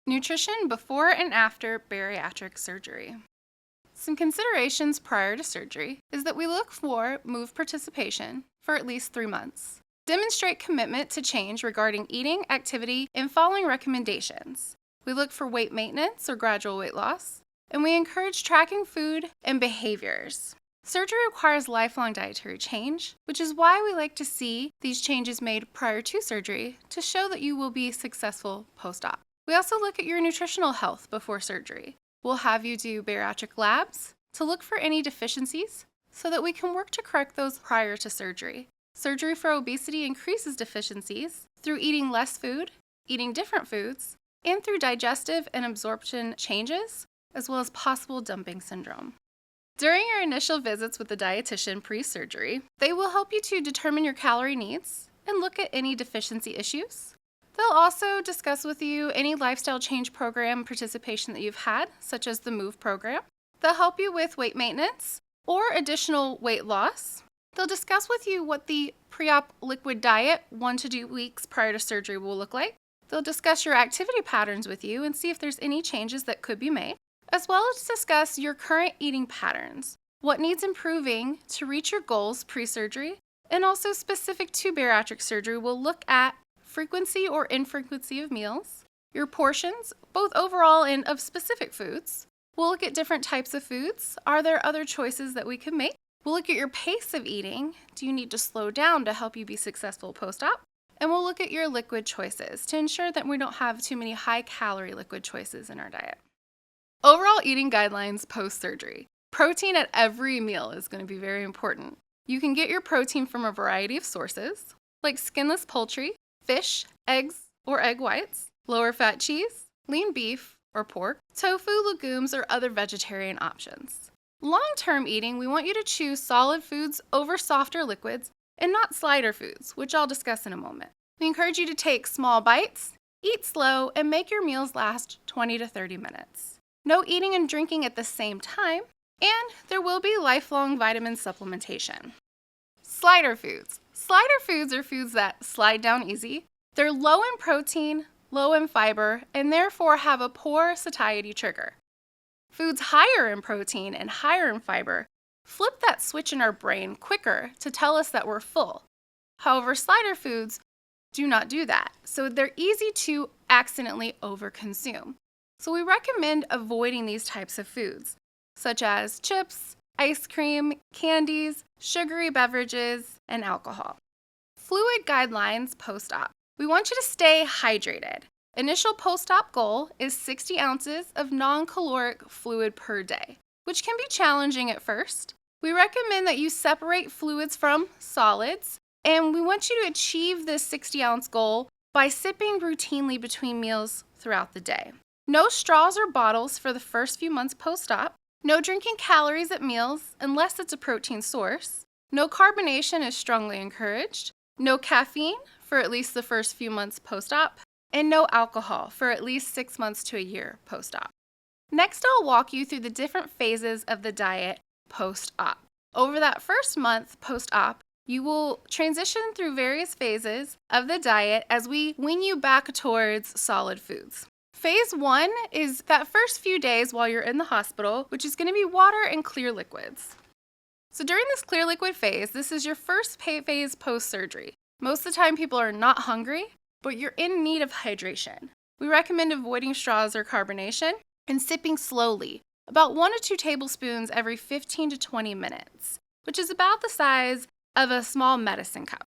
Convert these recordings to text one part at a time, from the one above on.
Nutrition before and after bariatric surgery. Some considerations prior to surgery is that we look for move participation for at least 3 months. Demonstrate commitment to change regarding eating, activity, and following recommendations. We look for weight maintenance or gradual weight loss, and we encourage tracking food and behaviors. Surgery requires lifelong dietary change, which is why we like to see these changes made prior to surgery to show that you will be successful post-op. We also look at your nutritional health before surgery. We'll have you do bariatric labs to look for any deficiencies so that we can work to correct those prior to surgery. Surgery for obesity increases deficiencies through eating less food, eating different foods, and through digestive and absorption changes, as well as possible dumping syndrome. During your initial visits with the dietitian pre-surgery, they will help you to determine your calorie needs and look at any deficiency issues. They'll also discuss with you any lifestyle change program participation that you've had, such as the MOVE program. They'll help you with weight maintenance or additional weight loss. They'll discuss with you what the pre-op liquid diet 1 to 2 weeks prior to surgery will look like. They'll discuss your activity patterns with you and see if there's any changes that could be made, as well as discuss your current eating patterns, what needs improving to reach your goals pre-surgery, and also specific to bariatric surgery, we'll look at frequency or infrequency of meals, your portions, both overall and of specific foods. We'll look at different types of foods. Are there other choices that we can make? We'll look at your pace of eating. Do you need to slow down to help you be successful post-op? And we'll look at your liquid choices to ensure that we don't have too many high-calorie liquid choices in our diet. Overall eating guidelines post-surgery. Protein at every meal is going to be very important. You can get your protein from a variety of sources, like skinless poultry, fish, eggs, or egg whites, lower fat cheese, lean beef or pork, tofu, legumes, or other vegetarian options. Long-term eating, we want you to choose solid foods over softer liquids and not slider foods, which I'll discuss in a moment. We encourage you to take small bites, eat slow, and make your meals last 20 to 30 minutes. No eating and drinking at the same time, and there will be lifelong vitamin supplementation. Slider foods. Slider foods are foods that slide down easy. They're low in protein, low in fiber, and therefore have a poor satiety trigger. Foods higher in protein and higher in fiber flip that switch in our brain quicker to tell us that we're full. However, slider foods do not do that, so they're easy to accidentally overconsume. So we recommend avoiding these types of foods, such as chips, ice cream, candies, sugary beverages, and alcohol. Fluid guidelines post-op. We want you to stay hydrated. Initial post-op goal is 60 ounces of non-caloric fluid per day, which can be challenging at first. We recommend that you separate fluids from solids, and we want you to achieve this 60-ounce goal by sipping routinely between meals throughout the day. No straws or bottles for the first few months post-op. No drinking calories at meals unless it's a protein source. No carbonation is strongly encouraged. No caffeine for at least the first few months post-op. And no alcohol for at least 6 months to a year post-op. Next, I'll walk you through the different phases of the diet post-op. Over that first month post-op, you will transition through various phases of the diet as we wean you back towards solid foods. Phase 1 is that first few days while you're in the hospital, which is going to be water and clear liquids. So during this clear liquid phase, this is your first phase post-surgery. Most of the time people are not hungry, but you're in need of hydration. We recommend avoiding straws or carbonation and sipping slowly, about 1 to 2 tablespoons every 15 to 20 minutes, which is about the size of a small medicine cup.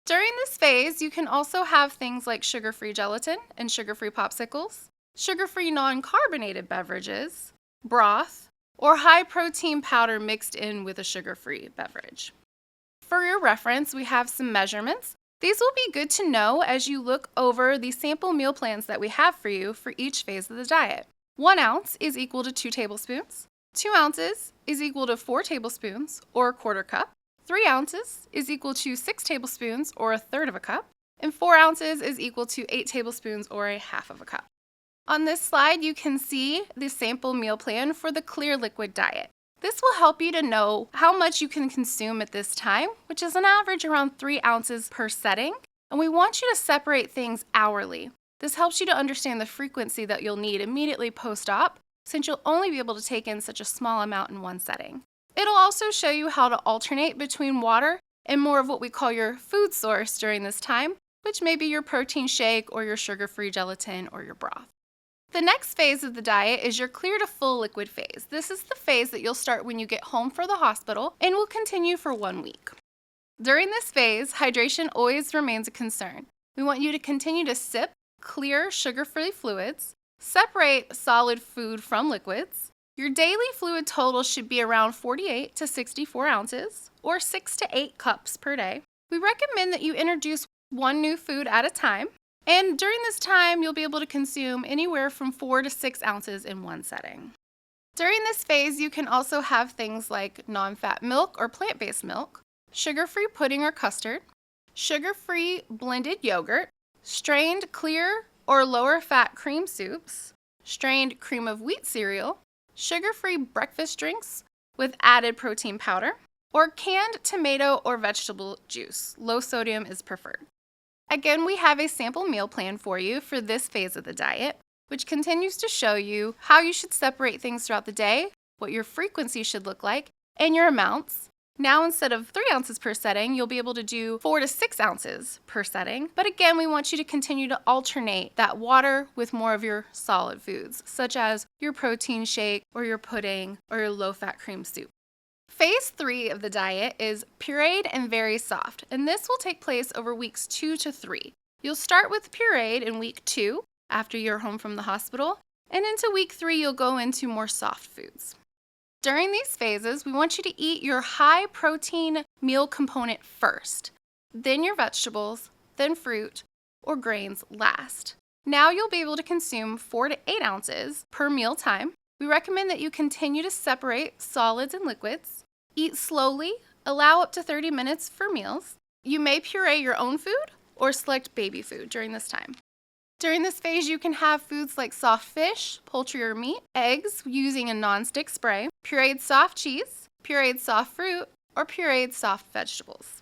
During this phase, you can also have things like sugar-free gelatin and sugar-free popsicles, sugar-free non-carbonated beverages, broth, or high-protein powder mixed in with a sugar-free beverage. For your reference, we have some measurements. These will be good to know as you look over the sample meal plans that we have for you for each phase of the diet. 1 ounce is equal to 2 tablespoons. 2 ounces is equal to 4 tablespoons, or a quarter cup. 3 ounces is equal to 6 tablespoons, or a third of a cup. And 4 ounces is equal to 8 tablespoons, or a half of a cup. On this slide, you can see the sample meal plan for the clear liquid diet. This will help you to know how much you can consume at this time, which is an average around 3 ounces per setting. And we want you to separate things hourly. This helps you to understand the frequency that you'll need immediately post-op, since you'll only be able to take in such a small amount in one setting. It'll also show you how to alternate between water and more of what we call your food source during this time, which may be your protein shake or your sugar-free gelatin or your broth. The next phase of the diet is your clear to full liquid phase. This is the phase that you'll start when you get home from the hospital and will continue for 1 week. During this phase, hydration always remains a concern. We want you to continue to sip clear, sugar-free fluids, separate solid food from liquids. Your daily fluid total should be around 48 to 64 ounces, or 6 to 8 cups per day. We recommend that you introduce one new food at a time, and during this time, you'll be able to consume anywhere from 4 to 6 ounces in one setting. During this phase, you can also have things like non-fat milk or plant-based milk, sugar-free pudding or custard, sugar-free blended yogurt, strained clear or lower fat cream soups, strained cream of wheat cereal, sugar-free breakfast drinks with added protein powder, or canned tomato or vegetable juice. Low sodium is preferred. Again, we have a sample meal plan for you for this phase of the diet, which continues to show you how you should separate things throughout the day, what your frequency should look like, and your amounts. Now, instead of 3 ounces per setting, you'll be able to do 4 to 6 ounces per setting. But again, we want you to continue to alternate that water with more of your solid foods, such as your protein shake or your pudding or your low-fat cream soup. Phase 3 of the diet is pureed and very soft, and this will take place over weeks 2 to 3. You'll start with pureed in week 2 after you're home from the hospital, and into week 3 you'll go into more soft foods. During these phases, we want you to eat your high protein meal component first, then your vegetables, then fruit or grains last. Now you'll be able to consume 4 to 8 ounces per meal time. We recommend that you continue to separate solids and liquids. Eat slowly, allow up to 30 minutes for meals. You may puree your own food or select baby food during this time. During this phase, you can have foods like soft fish, poultry or meat, eggs using a non-stick spray, pureed soft cheese, pureed soft fruit, or pureed soft vegetables.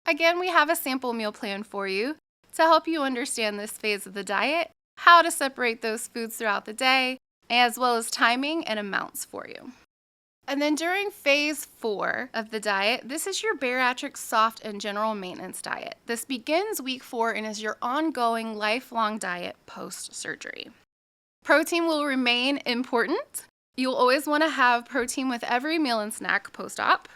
Again, we have a sample meal plan for you to help you understand this phase of the diet, how to separate those foods throughout the day, as well as timing and amounts for you. And then during phase 4 of the diet, this is your bariatric soft and general maintenance diet. This begins week 4 and is your ongoing lifelong diet post-surgery. Protein will remain important. You'll always want to have protein with every meal and snack post-op.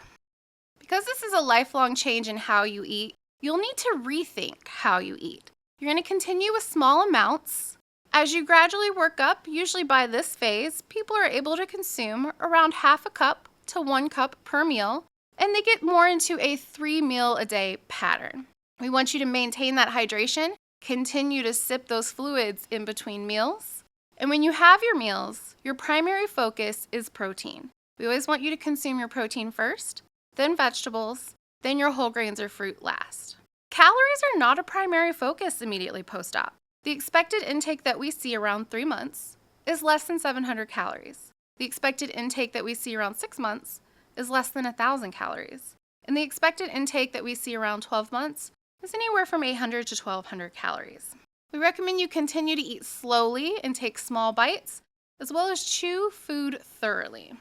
Because this is a lifelong change in how you eat, you'll need to rethink how you eat. You're going to continue with small amounts. As you gradually work up, usually by this phase, people are able to consume around half a cup to 1 cup per meal, and they get more into a 3 meal a day pattern. We want you to maintain that hydration, continue to sip those fluids in between meals, and when you have your meals, your primary focus is protein. We always want you to consume your protein first, then vegetables, then your whole grains or fruit last. Calories are not a primary focus immediately post-op. The expected intake that we see around 3 months is less than 700 calories. The expected intake that we see around 6 months is less than 1,000 calories. And the expected intake that we see around 12 months is anywhere from 800 to 1,200 calories. We recommend you continue to eat slowly and take small bites, as well as chew food thoroughly.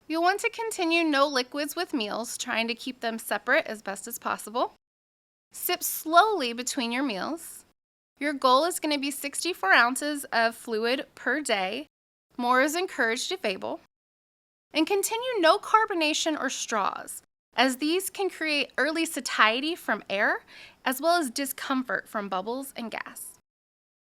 You'll want to continue no liquids with meals, trying to keep them separate as best as possible. Sip slowly between your meals. Your goal is going to be 64 ounces of fluid per day. More is encouraged if able. And continue no carbonation or straws, as these can create early satiety from air, as well as discomfort from bubbles and gas.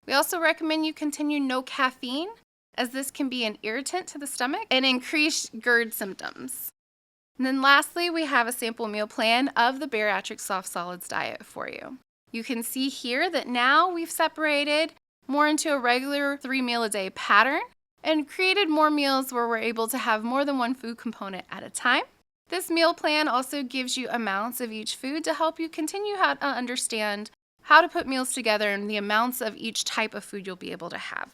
We also recommend you continue no caffeine, as this can be an irritant to the stomach and increase GERD symptoms. And then lastly, we have a sample meal plan of the bariatric soft solids diet for you. You can see here that now we've separated more into a regular 3 meal a day pattern and created more meals where we're able to have more than one food component at a time. This meal plan also gives you amounts of each food to help you continue to understand how to put meals together and the amounts of each type of food you'll be able to have.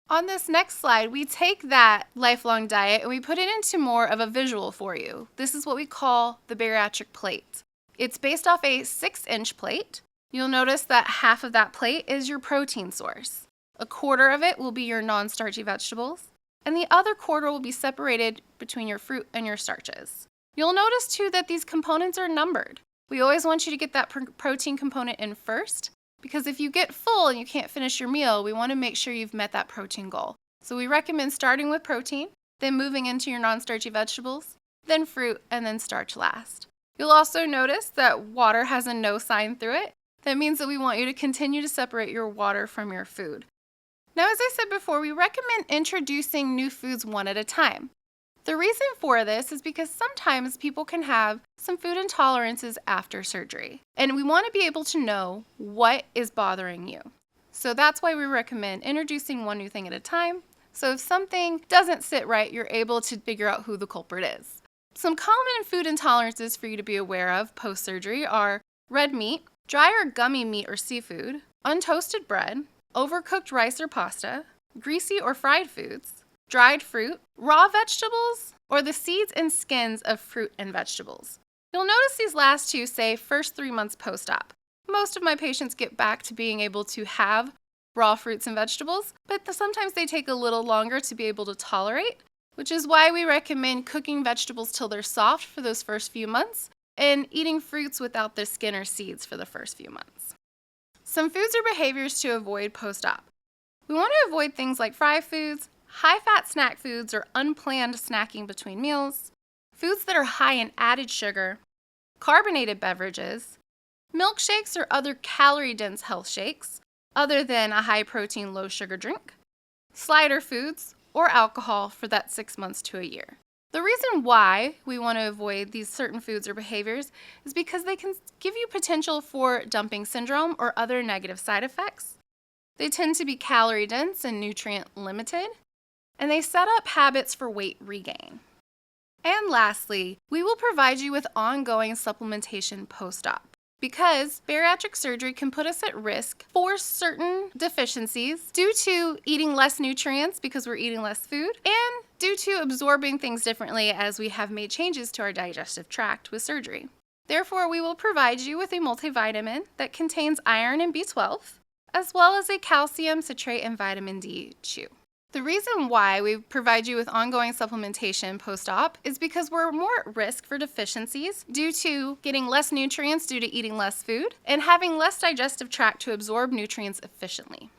On this next slide, we take that lifelong diet and we put it into more of a visual for you. This is what we call the bariatric plate. It's based off a 6-inch plate. You'll notice that half of that plate is your protein source. A quarter of it will be your non-starchy vegetables, and the other quarter will be separated between your fruit and your starches. You'll notice too that these components are numbered. We always want you to get that protein component in first, because if you get full and you can't finish your meal, we want to make sure you've met that protein goal. So we recommend starting with protein, then moving into your non-starchy vegetables, then fruit, and then starch last. You'll also notice that water has a no sign through it. That means that we want you to continue to separate your water from your food. Now, as I said before, we recommend introducing new foods one at a time. The reason for this is because sometimes people can have some food intolerances after surgery, and we want to be able to know what is bothering you. So that's why we recommend introducing one new thing at a time. So if something doesn't sit right, you're able to figure out who the culprit is. Some common food intolerances for you to be aware of post-surgery are red meat, dry or gummy meat or seafood, untoasted bread, overcooked rice or pasta, greasy or fried foods, dried fruit, raw vegetables, or the seeds and skins of fruit and vegetables. You'll notice these last two say first 3 months post-op. Most of my patients get back to being able to have raw fruits and vegetables, but sometimes they take a little longer to be able to tolerate, which is why we recommend cooking vegetables till they're soft for those first few months and eating fruits without the skin or seeds for the first few months. Some foods or behaviors to avoid post-op. We want to avoid things like fried foods, high-fat snack foods or unplanned snacking between meals, foods that are high in added sugar, carbonated beverages, milkshakes or other calorie-dense health shakes, other than a high-protein, low-sugar drink, slider foods, or alcohol for that 6 months to a year. The reason why we want to avoid these certain foods or behaviors is because they can give you potential for dumping syndrome or other negative side effects. They tend to be calorie-dense and nutrient-limited, and they set up habits for weight regain. And lastly, we will provide you with ongoing supplementation post-op, because bariatric surgery can put us at risk for certain deficiencies due to eating less nutrients because we're eating less food, and due to absorbing things differently as we have made changes to our digestive tract with surgery. Therefore, we will provide you with a multivitamin that contains iron and B12, as well as a calcium, citrate, and vitamin D chew. The reason why we provide you with ongoing supplementation post-op is because we're more at risk for deficiencies due to getting less nutrients due to eating less food and having less digestive tract to absorb nutrients efficiently.